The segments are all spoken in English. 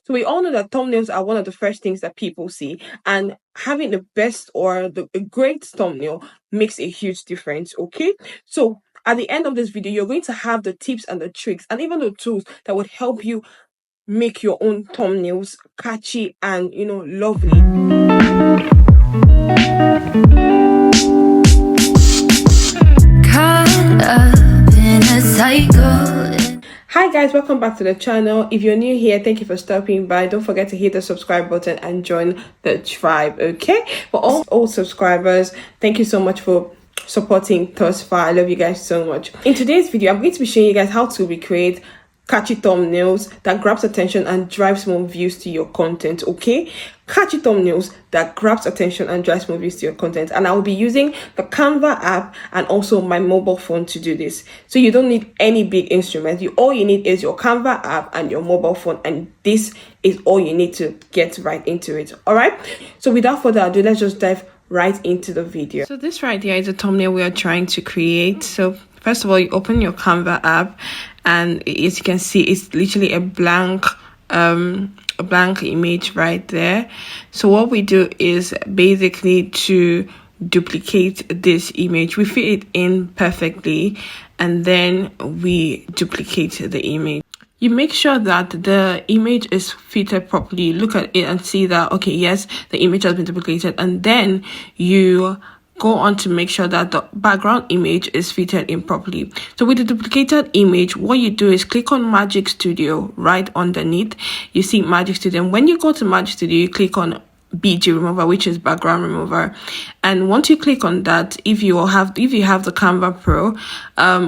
So we all know that thumbnails are one of the first things that people see, and having the best or a great thumbnail makes a huge difference. Okay, so at the end of this video, you're going to have the tips and the tricks and even the tools that would help you make your own thumbnails catchy and lovely. Caught up in a cycle. Hi guys, welcome back to the channel. If you're new here, thank you for stopping by. Don't forget to hit the subscribe button and join the tribe. Okay, for all old subscribers, thank you so much for supporting thus far. I love you guys so much. In today's video, I'm going to be showing you guys how to recreate catchy thumbnails that grabs attention and drives more views to your content. Okay, catchy thumbnails that grabs attention and drives more views to your content, and I will be using the Canva app and also my mobile phone to do this. So you don't need any big instrument. All you need is your Canva app and your mobile phone, and this is all you need to get right into it. All right, so without further ado, let's just dive right into the video. So this right here is a thumbnail we are trying to create. So first of all, you open your Canva app, and as you can see, it's literally a blank image right there. So what we do is basically to duplicate this image. We fit it in perfectly, and then we duplicate the image. You make sure that the image is fitted properly. Look at it and see that, okay, yes, the image has been duplicated. And then you go on to make sure that the background image is fitted in properly. So with the duplicated image, what you do is click on Magic Studio right underneath. You see Magic Studio. And when you go to Magic Studio, you click on BG remover, which is background remover. And once you click on that, if you have the Canva Pro,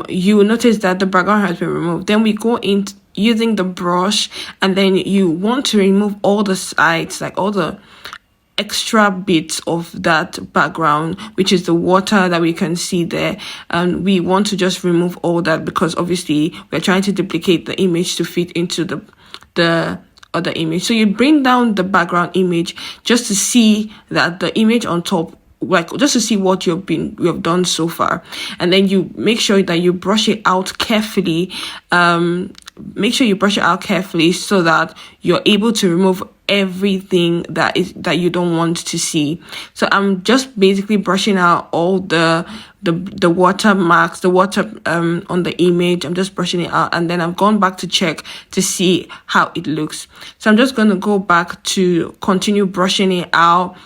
you will notice that the background has been removed. Then we go in using the brush, and then you want to remove all the sides, like all the extra bits of that background, which is the water that we can see there. And we want to just remove all that because obviously we're trying to duplicate the image to fit into the other image. So you bring down the background image just to see that the image on top, like just to see what you have done so far, and then you make sure that you brush it out carefully. Make sure you brush it out carefully so that you're able to remove everything that you don't want to see. So I'm just basically brushing out all the water marks, the water on the image. I'm just brushing it out, and then I've gone back to check to see how it looks. So I'm just going to go back to continue brushing it out.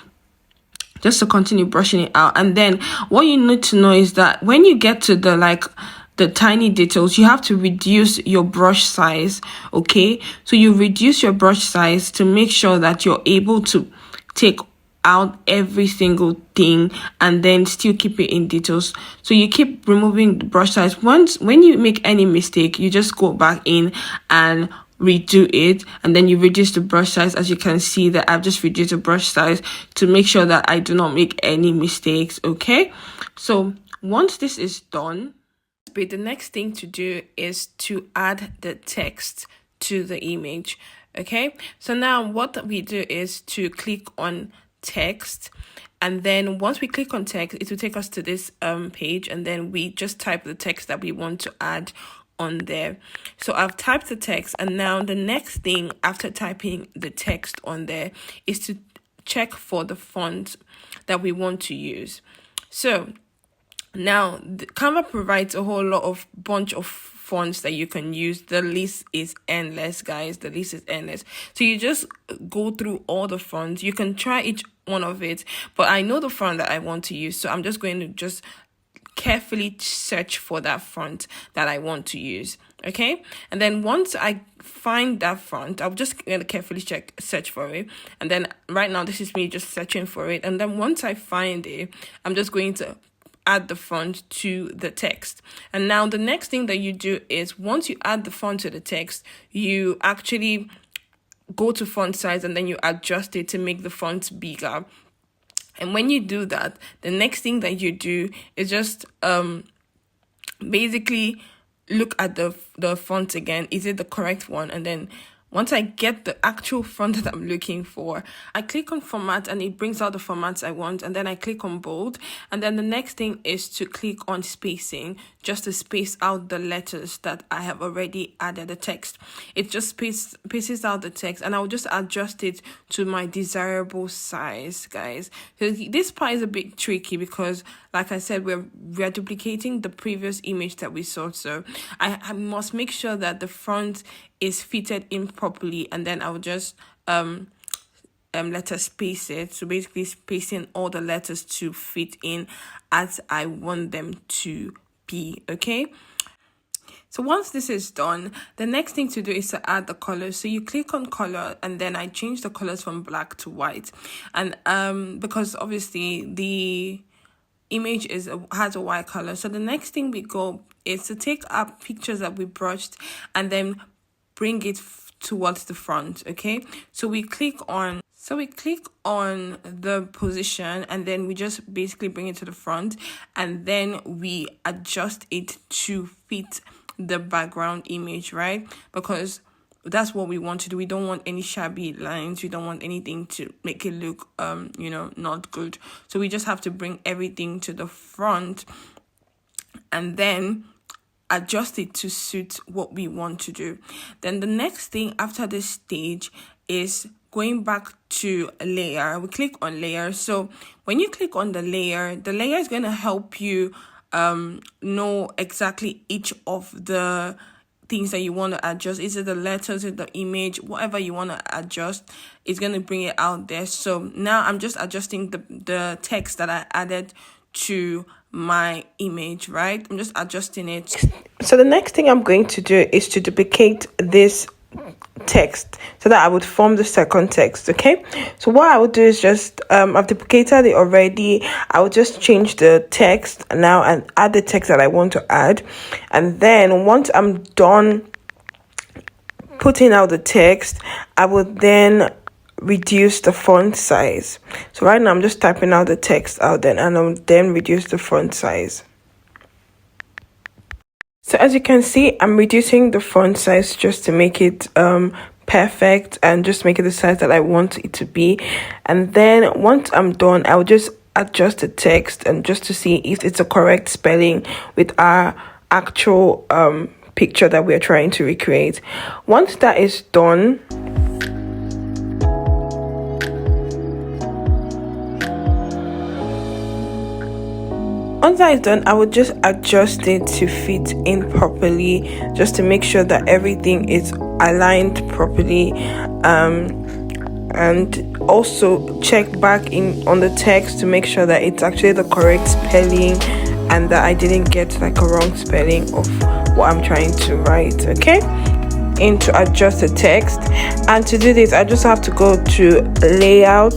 Just to continue brushing it out. And then what you need to know is that when you get to the tiny details, you have to reduce your brush size. Okay, so you reduce your brush size to make sure that you're able to take out every single thing and then still keep it in details. So you keep removing the brush size. When you make any mistake, you just go back in and redo it, and then you reduce the brush size. As you can see that I've just reduced the brush size to make sure that I do not make any mistakes. Okay, so once this is done, the next thing to do is to add the text to the image. Okay, so now what we do is to click on text, and then once we click on text, it will take us to this page, and then we just type the text that we want to add on there. So I've typed the text, and now the next thing after typing the text on there is to check for the font that we want to use. So now Canva provides a whole lot of bunch of fonts that you can use. The list is endless, guys. The list is endless. So you just go through all the fonts. You can try each one of it, but I know the font that I want to use, so I'm just going to just carefully search for that font that I want to use. Okay, and then once I find that font, I'm just going to carefully search for it. And then right now this is me just searching for it, and then once I find it, I'm just going to add the font to the text. And now the next thing that you do is once you add the font to the text, you actually go to font size, and then you adjust it to make the font bigger. And when you do that, the next thing that you do is just basically look at the font again. Is it the correct one? And then once I get the actual font that I'm looking for, I click on format and it brings out the formats I want, and then I click on bold, and then the next thing is to click on spacing, just to space out the letters that I have already added the text. It just spaces out the text, and I'll just adjust it to my desirable size, guys. So this part is a bit tricky because, like I said, we're duplicating the previous image that we saw, so I must make sure that the font is fitted in properly, and then I'll just letter space it, so basically spacing all the letters to fit in as I want them to be. Okay, so once this is done, the next thing to do is to add the colors. So you click on color, and then I change the colors from black to white, and because obviously the image has a white color, so the next thing we go is to take our pictures that we brushed and then bring it towards the front. Okay, so we click on the position, and then we just basically bring it to the front, and then we adjust it to fit the background image, right? Because that's what we want to do. We don't want any shabby lines. We don't want anything to make it look not good. So we just have to bring everything to the front and then adjust it to suit what we want to do. Then the next thing after this stage is going back to a layer. We click on layer. So when you click on the layer is going to help you know exactly each of the things that you want to adjust. Is it the letters, is it the image, whatever you want to adjust, it's going to bring it out there. So now I'm just adjusting the text that I added to my image, right? I'm just adjusting it. So the next thing I'm going to do is to duplicate this text so that I would form the second text. Okay, so what I would do is just I've duplicated it already. I would just change the text now and add the text that I want to add, and then once I'm done putting out the text, I would then reduce the font size. So right now I'm just typing out the text out there, and I'll then reduce the font size. So as you can see, I'm reducing the font size just to make it perfect and just make it the size that I want it to be. And then once I'm done, I'll just adjust the text and just to see if it's a correct spelling with our actual picture that we're trying to recreate. Once that is done, once that is done, I would just adjust it to fit in properly, just to make sure that everything is aligned properly, and also check back in on the text to make sure that it's actually the correct spelling and that I didn't get like a wrong spelling of what I'm trying to write. Okay, and to adjust the text, and to do this I just have to go to layout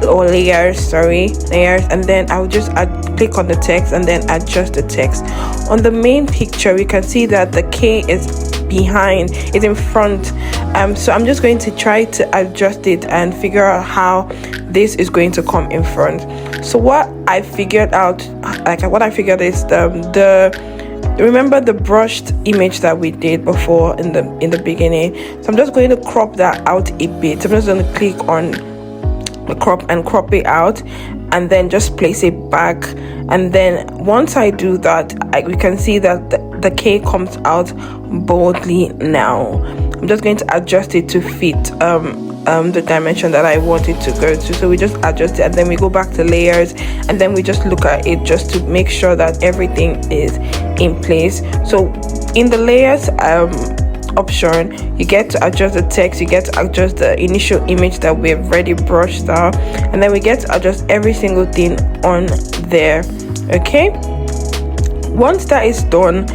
or layers, and then I will just click on the text and then adjust the text. On the main picture we can see that the K is behind, is in front, so I'm just going to try to adjust it and figure out how this is going to come in front. So what I figured is remember the brushed image that we did before in the beginning. So I'm just going to crop that out a bit. So I'm just going to click on the crop it out, and then just place it back. And then once I do that, we can see that the K comes out boldly now. I'm just going to adjust it to fit the dimension that I want it to go to. So we just adjust it, and then we go back to layers, and then we just look at it just to make sure that everything is in place. So in the layers option, you get to adjust the text, you get to adjust the initial image that we've already brushed out, and then we get to adjust every single thing on there. Okay, once that is done,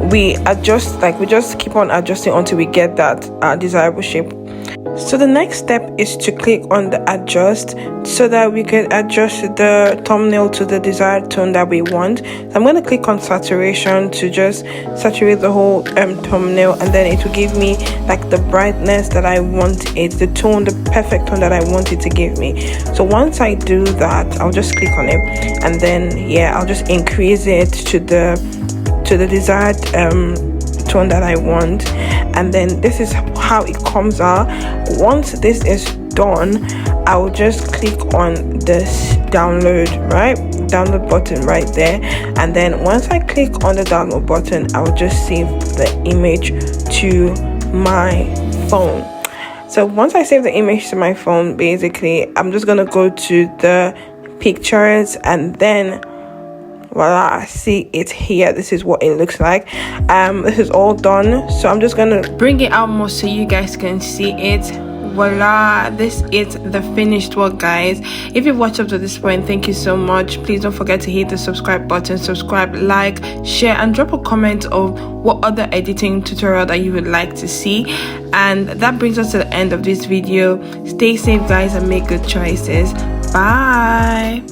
we just keep on adjusting until we get that desirable shape. So the next step is to click on the adjust so that we can adjust the thumbnail to the desired tone that we want. So I'm going to click on saturation to just saturate the whole thumbnail, and then it will give me like the brightness that I want it, the tone, the perfect tone that I want it to give me. So once I do that, I'll just click on it, and then I'll just increase it to the desired tone that I want. and then this is how it comes out. Once this is done, I will just click on this download button right there, and then once I click on the download button, I will just save the image to my phone. So once I save the image to my phone, basically I'm just gonna go to the pictures, and then voila, see it here. This is what it looks like. This is all done, so I'm just gonna bring it out more so you guys can see it. Voila, this is the finished work, guys. If you've watched up to this point, thank you so much. Please don't forget to hit the subscribe button, subscribe, like, share, and drop a comment of what other editing tutorial that you would like to see. And that brings us to the end of this video. Stay safe, guys, and make good choices. Bye.